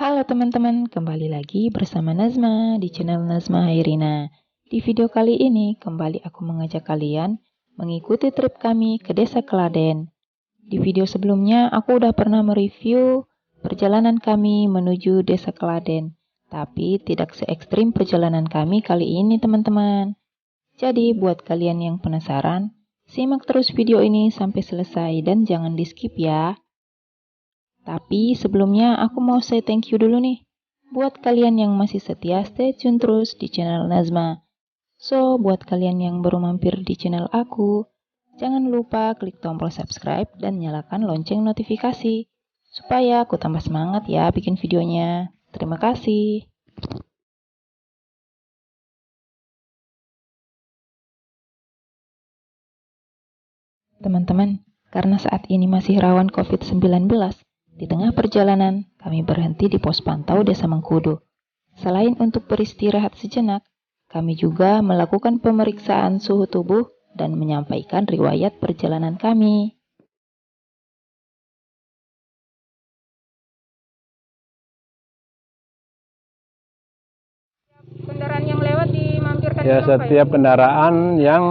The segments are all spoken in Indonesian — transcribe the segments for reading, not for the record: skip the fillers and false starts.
Halo teman-teman, kembali lagi bersama Nazma di channel Nazma Hairina. Di video kali ini, kembali aku mengajak kalian mengikuti trip kami ke Desa Kladen. Di video sebelumnya, aku udah pernah mereview perjalanan kami menuju Desa Kladen. Tapi tidak se ekstrim perjalanan kami kali ini teman-teman. Jadi buat kalian yang penasaran, simak terus video ini sampai selesai dan jangan di skip ya. Tapi sebelumnya aku mau say thank you dulu nih buat kalian yang masih setia stay tune terus di channel Nazma. So, buat kalian yang baru mampir di channel aku, jangan lupa klik tombol subscribe dan nyalakan lonceng notifikasi supaya aku tambah semangat ya bikin videonya. Terima kasih. Teman-teman, karena saat ini masih rawan COVID-19, di tengah perjalanan kami berhenti di pos pantau Desa Mengkudu. Selain untuk beristirahat sejenak, kami juga melakukan pemeriksaan suhu tubuh dan menyampaikan riwayat perjalanan kami. Kendaraan yang lewat dimampirkan Ya, dulu, Pak, setiap kendaraan yang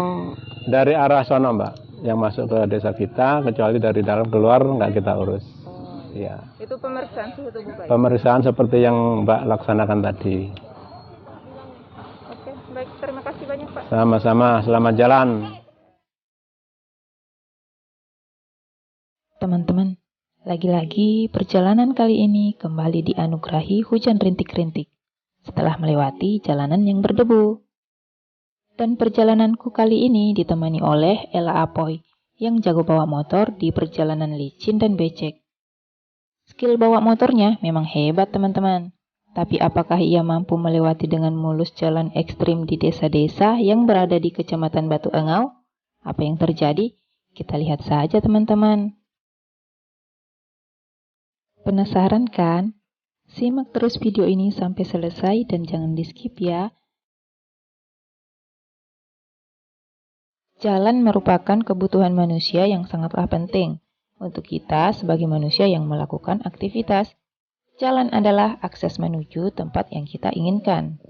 dari arah sono, Mbak, yang masuk ke desa kita, kecuali dari dalam keluar nggak kita urus. Ya, Itu pemeriksaan suhu tubuh, Pak. pemeriksaan seperti yang Mbak laksanakan tadi. Oke, baik. Terima kasih banyak, Pak. Sama-sama, selamat jalan. Teman-teman, lagi-lagi perjalanan kali ini kembali dianugerahi hujan rintik-rintik setelah melewati jalanan yang berdebu. Dan perjalananku kali ini ditemani oleh Ella Apoy yang jago bawa motor di perjalanan licin dan becek. Skill bawa motornya memang hebat teman-teman. Tapi apakah ia mampu melewati dengan mulus jalan ekstrim di desa-desa yang berada di Kecamatan Batu Engau? Apa yang terjadi? Kita lihat saja teman-teman. Penasaran kan? Simak terus video ini sampai selesai dan jangan di skip ya. Jalan merupakan kebutuhan manusia yang sangatlah penting untuk kita sebagai manusia yang melakukan aktivitas. Jalan adalah akses menuju tempat yang kita inginkan.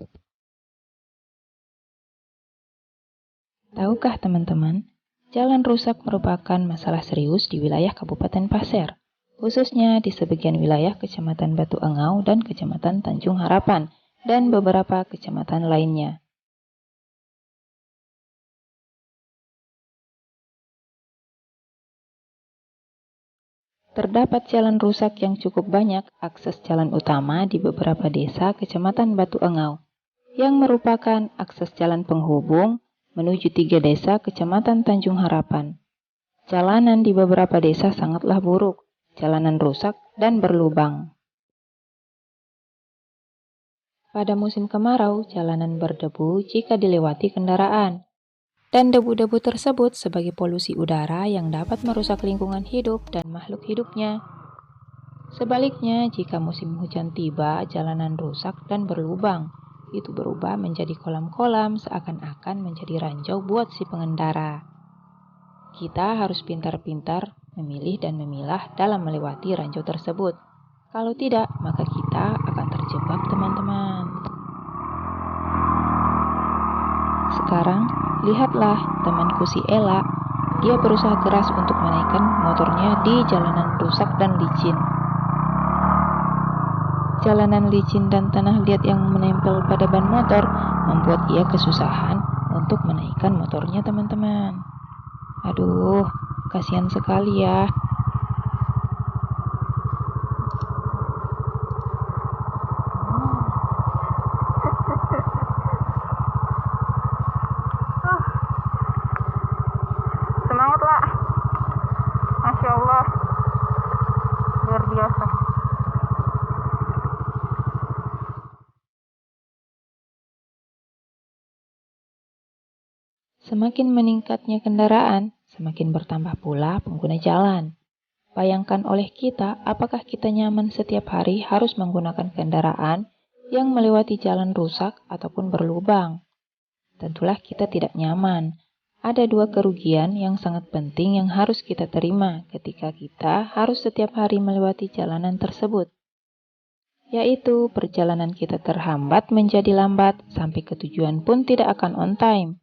Tahukah teman-teman, jalan rusak merupakan masalah serius di wilayah Kabupaten Pasir, khususnya di sebagian wilayah Kecamatan Batu Engau dan Kecamatan Tanjung Harapan, dan beberapa kecamatan lainnya. Terdapat jalan rusak yang cukup banyak akses jalan utama di beberapa desa Kecamatan Batu Engau, yang merupakan akses jalan penghubung menuju 3 desa Kecamatan Tanjung Harapan. Jalanan di beberapa desa sangatlah buruk, jalanan rusak dan berlubang. Pada musim kemarau, jalanan berdebu jika dilewati kendaraan. Dan debu-debu tersebut sebagai polusi udara yang dapat merusak lingkungan hidup dan makhluk hidupnya. Sebaliknya, jika musim hujan tiba, jalanan rusak dan berlubang. Itu berubah menjadi kolam-kolam seakan-akan menjadi ranjau buat si pengendara. Kita harus pintar-pintar memilih dan memilah dalam melewati ranjau tersebut. Kalau tidak, maka kita akan terjebak teman-teman. Sekarang, lihatlah temanku si Ella. Dia berusaha keras untuk menaikkan motornya di jalanan rusak dan licin. Jalanan licin dan tanah liat yang menempel pada ban motor membuat ia kesusahan untuk menaikkan motornya teman-teman. Aduh, kasihan sekali ya. Semangatlah. Masya Allah. Luar biasa. Semakin meningkatnya kendaraan, semakin bertambah pula pengguna jalan. Bayangkan oleh kita, apakah kita nyaman setiap hari harus menggunakan kendaraan yang melewati jalan rusak ataupun berlubang? Tentulah kita tidak nyaman. Ada 2 kerugian yang sangat penting yang harus kita terima ketika kita harus setiap hari melewati jalanan tersebut. yaitu perjalanan kita terhambat menjadi lambat, sampai ke tujuan pun tidak akan on time.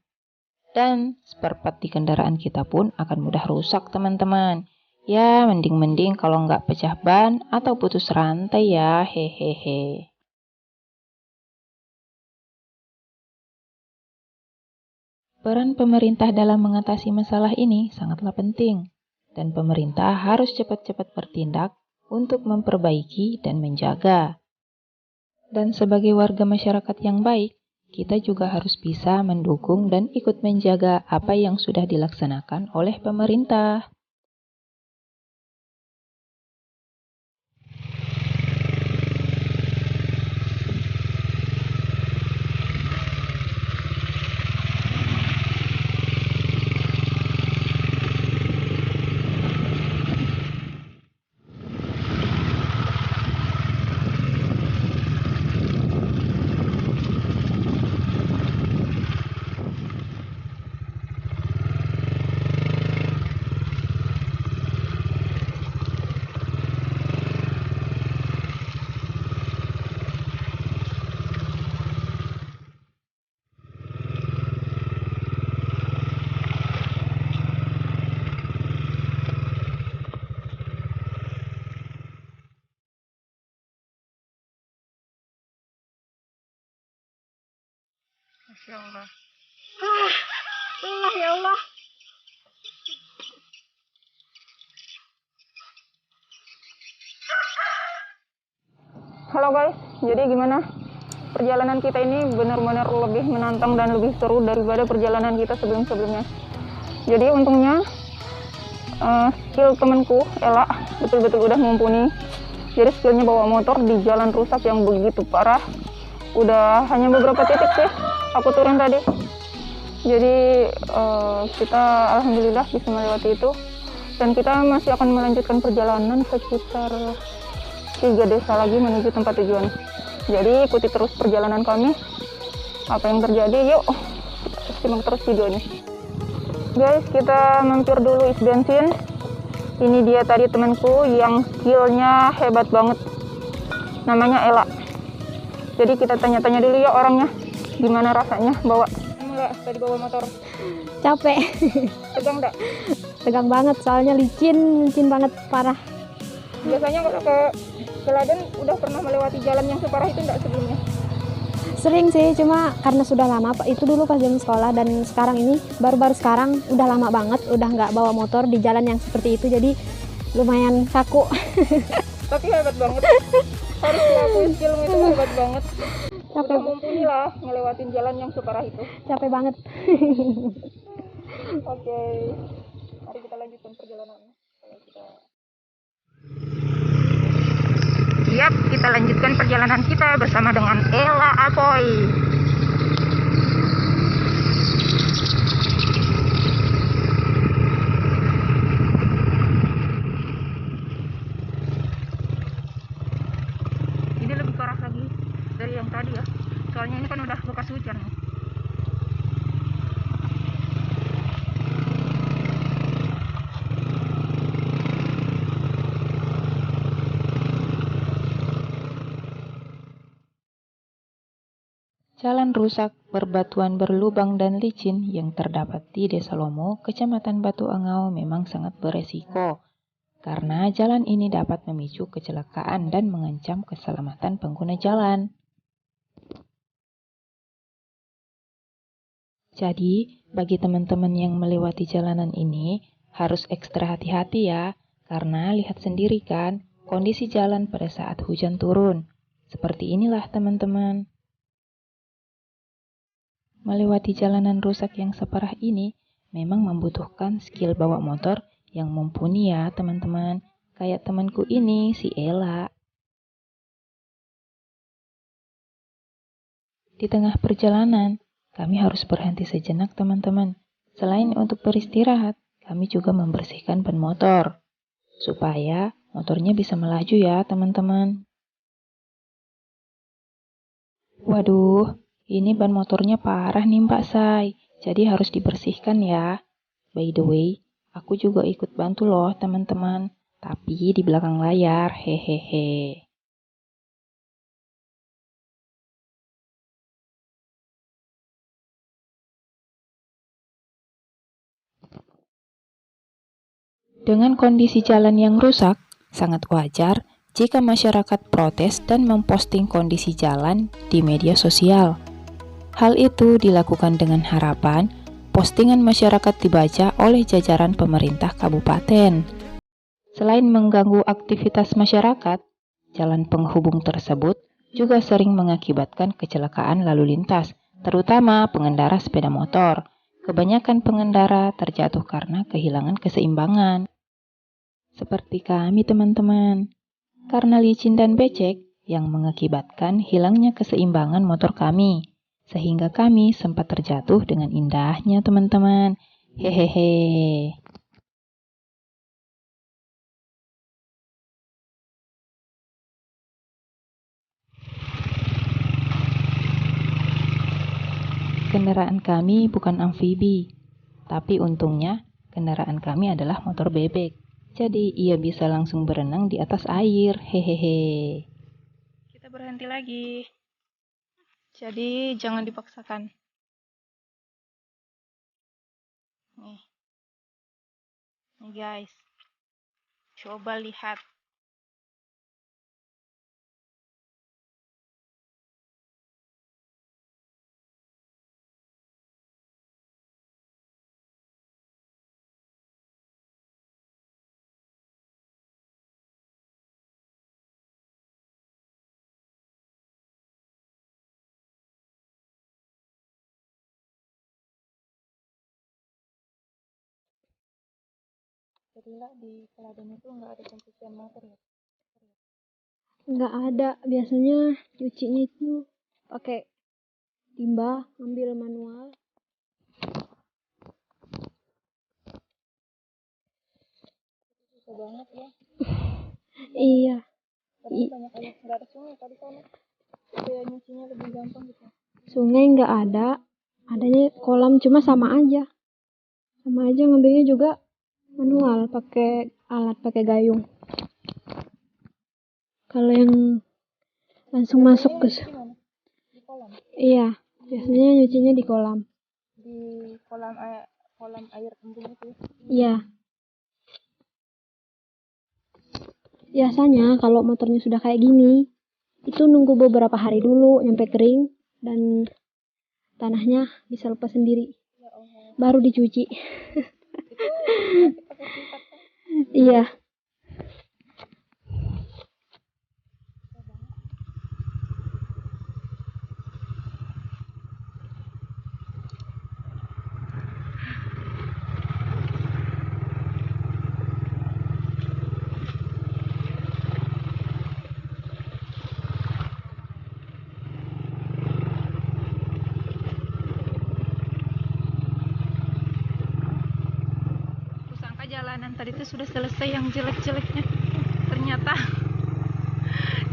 Dan spare part di kendaraan kita pun akan mudah rusak teman-teman. Ya, mending-mending kalau nggak pecah ban atau putus rantai ya, hehehe. Peran pemerintah dalam mengatasi masalah ini sangatlah penting, dan pemerintah harus cepat-cepat bertindak untuk memperbaiki dan menjaga. Dan sebagai warga masyarakat yang baik, kita juga harus bisa mendukung dan ikut menjaga apa yang sudah dilaksanakan oleh pemerintah. Masya Allah. Allah ya Allah. Halo guys, jadi gimana? Perjalanan kita ini benar-benar lebih menantang dan lebih seru daripada perjalanan kita sebelum-sebelumnya. Jadi untungnya skill temanku Ella betul-betul udah mumpuni. Jadi skillnya bawa motor di jalan rusak yang begitu parah. Udah hanya beberapa titik sih aku turun tadi. Jadi kita alhamdulillah bisa melewati itu, dan kita masih akan melanjutkan perjalanan sekitar 3 desa lagi menuju tempat tujuan. Jadi ikuti terus perjalanan kami. Apa yang terjadi, yuk kita simak terus videonya. Guys, kita mampir dulu isi bensin. Ini dia tadi temanku yang skillnya hebat banget, namanya Ella. Jadi kita tanya-tanya dulu ya orangnya, gimana rasanya bawa. Enggak, tadi bawa motor. Capek. Tegang enggak? Tegang banget, soalnya licin banget, parah. Biasanya kalau ke Keladen udah pernah melewati jalan yang separah itu enggak sebelumnya? Sering sih, cuma karena sudah lama, itu dulu pas zaman sekolah, dan sekarang ini baru-baru sekarang udah lama banget, udah nggak bawa motor di jalan yang seperti itu, jadi lumayan kaku. Tapi hebat banget. Harus diakui skillmu itu hebat banget. Capek. Udah mumpuni lah ngelewatin jalan yang separah itu. Capek banget. Oke, mari kita lanjutkan perjalanannya. Siap, kita lanjutkan perjalanan kita bersama dengan Ella Apoy. Ini lebih parah lagi dari yang tadi ya. Soalnya ini kan udah bekas hujan nih. Jalan rusak, berbatuan berlubang dan licin yang terdapat di Desa Lomo, Kecamatan Batu Angau memang sangat beresiko, karena jalan ini dapat memicu kecelakaan dan mengancam keselamatan pengguna jalan. Jadi, bagi teman-teman yang melewati jalanan ini, harus ekstra hati-hati ya, karena lihat sendiri kan, kondisi jalan pada saat hujan turun. Seperti inilah teman-teman. Melewati jalanan rusak yang separah ini memang membutuhkan skill bawa motor yang mumpuni ya teman-teman. Kayak temanku ini, si Ella. Di tengah perjalanan, kami harus berhenti sejenak teman-teman. Selain untuk beristirahat, kami juga membersihkan ban motor. Supaya motornya bisa melaju ya teman-teman. Waduh, ini ban motornya parah nih Mbak Say, jadi harus dibersihkan ya. By the way, aku juga ikut bantu loh teman-teman, tapi di belakang layar, hehehe. Dengan kondisi jalan yang rusak, sangat wajar jika masyarakat protes dan memposting kondisi jalan di media sosial. Hal itu dilakukan dengan harapan postingan masyarakat dibaca oleh jajaran pemerintah kabupaten. Selain mengganggu aktivitas masyarakat, jalan penghubung tersebut juga sering mengakibatkan kecelakaan lalu lintas, terutama pengendara sepeda motor. Kebanyakan pengendara terjatuh karena kehilangan keseimbangan. Seperti kami teman-teman, karena licin dan becek yang mengakibatkan hilangnya keseimbangan motor kami, sehingga kami sempat terjatuh dengan indahnya teman-teman. Hehehe. Kendaraan kami bukan amfibi, tapi untungnya kendaraan kami adalah motor bebek. Jadi ia bisa langsung berenang di atas air. Hehehe. Kita berhenti lagi. Jadi jangan dipaksakan. Nih. Nih guys. Coba lihat. Jadi di Keladen itu nggak ada pencucian motor ya? Nggak ada, biasanya cucinya itu pakai timba, ambil manual. Susah banget ya. Iya, Karena banyak air, nggak ada sungai tadi sana. Supaya nyucinya lebih gampang gitu. sungai nggak ada, adanya kolam, cuma sama aja ngambilnya juga manual, pakai alat, pakai gayung. Kalau yang langsung masuk ke Gimana? Di kolam? iya, biasanya nyucinya di kolam. Di kolam air embung itu. Iya. Biasanya kalau motornya sudah kayak gini, itu nunggu beberapa hari dulu nyampe kering dan tanahnya bisa lepas sendiri. Ya Allah. Baru dicuci. Itu nanti pakai sikat kan? Iya. Kusangka jalanan tadi itu sudah selesai yang jelek-jeleknya. Ternyata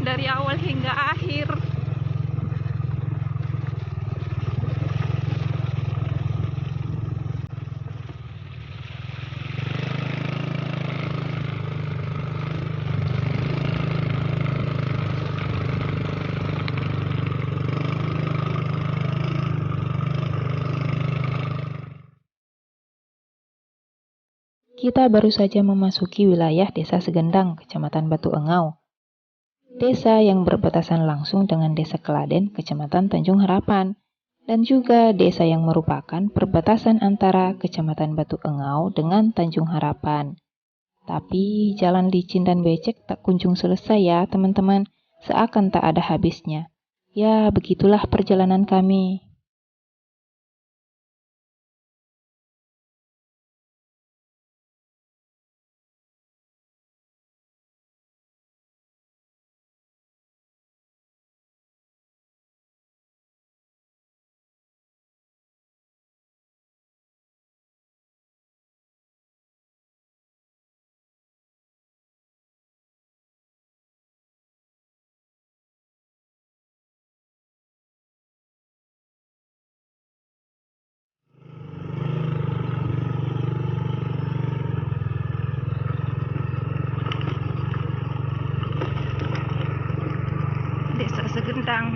dari awal hingga akhir. Kita baru saja memasuki wilayah Desa Segendang, Kecamatan Batu Engau. Desa yang berbatasan langsung dengan Desa Keladen, Kecamatan Tanjung Harapan, dan juga desa yang merupakan perbatasan antara Kecamatan Batu Engau dengan Tanjung Harapan. Tapi jalan licin dan becek tak kunjung selesai ya teman-teman, seakan tak ada habisnya. Ya, begitulah perjalanan kami. Desa Segendang.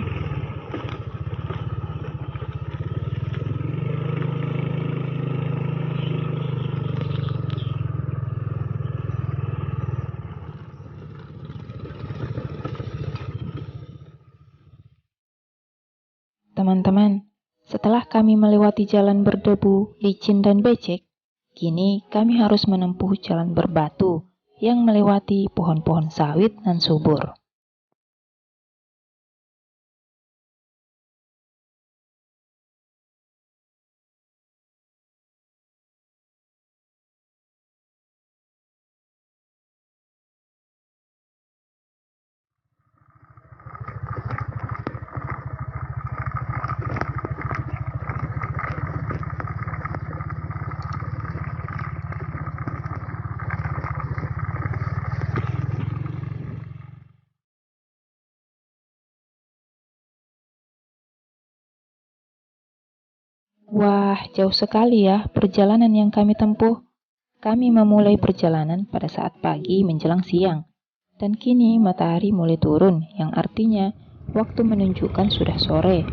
teman-teman, setelah kami melewati jalan berdebu, licin dan becek, kini kami harus menempuh jalan berbatu yang melewati pohon-pohon sawit dan subur. Wah, jauh sekali ya perjalanan yang kami tempuh. Kami memulai perjalanan pada saat pagi menjelang siang. Dan kini matahari mulai turun, yang artinya waktu menunjukkan sudah sore.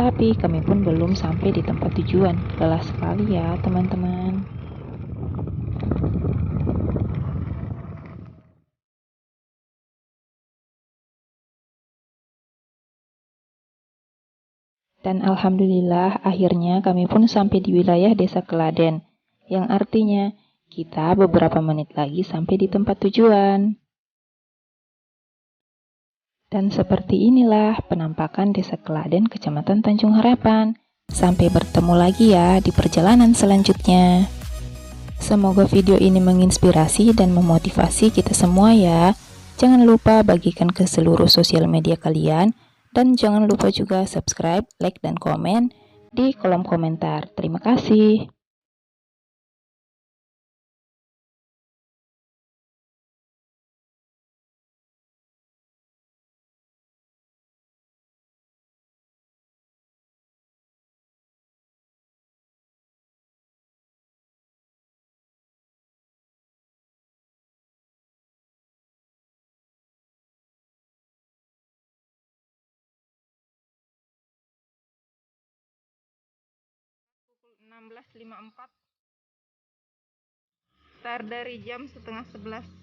Tapi kami pun belum sampai di tempat tujuan. Lelah sekali ya, teman-teman. Dan alhamdulillah akhirnya kami pun sampai di wilayah Desa Keladen, yang artinya kita beberapa menit lagi sampai di tempat tujuan. Dan seperti inilah penampakan Desa Keladen, Kecamatan Tanjung Harapan. Sampai bertemu lagi ya di perjalanan selanjutnya. Semoga video ini menginspirasi dan memotivasi kita semua ya. Jangan lupa bagikan ke seluruh sosial media kalian. Dan jangan lupa juga subscribe, like, dan komen di kolom komentar. Terima kasih. Pukul 16.54. Start dari jam setengah 11.